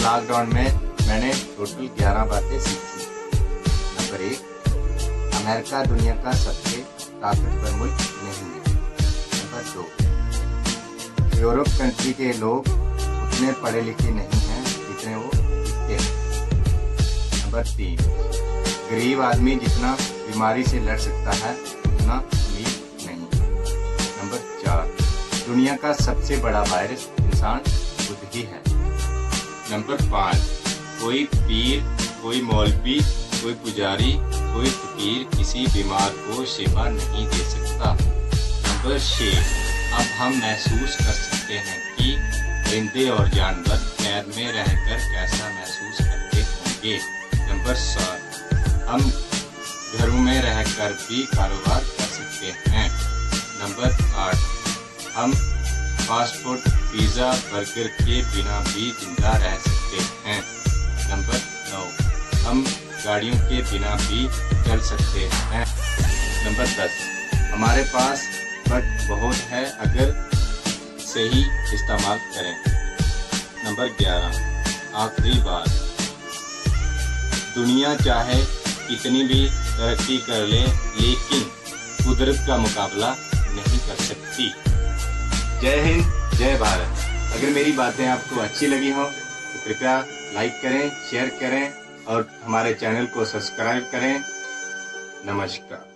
Lockdown में मैंने total 11 बातें सीखी। नंबर 1, अमेरिका दुनिया का सबसे ताकतवर मुल्क नहीं है। नंबर 2, यूरोप कंट्री के लोग उतने पढ़े लिखे नहीं हैं जितने वो दिखते हैं। नंबर 3, गरीब आदमी जितना बीमारी से लड़ सकता है उतना अमीर नहीं। नंबर 4, दुनिया का सबसे बड़ा वायरस इंसान खुद ही है। नंबर 5, कोई पीर, कोई मौलवी, कोई पुजारी, कोई फकीर किसी बीमार को शिफा नहीं दे सकता। नंबर 6, अब हम महसूस कर सकते हैं कि परिंदे और जानवर कैद में रहकर कैसा महसूस करते होंगे। नंबर 7, हम घरों में रहकर भी कारोबार कर सकते हैं। नंबर 8, हम फास्ट फूड, पिज़्ज़ा, बर्गर के बिना भी जिंदा रह सकते हैं। नंबर 9, हम गाड़ियों के बिना भी चल सकते हैं। नंबर 10, हमारे पास वक्त बहुत है अगर सही इस्तेमाल करें। नंबर 11, आखिरी बात, दुनिया चाहे कितनी भी तरक्की कर ले लेकिन कुदरत का मुकाबला नहीं कर सकती। जय हिंद, जय भारत। अगर मेरी बातें आपको अच्छी लगी हो तो कृपया लाइक करें, शेयर करें और हमारे चैनल को सब्सक्राइब करें। नमस्कार।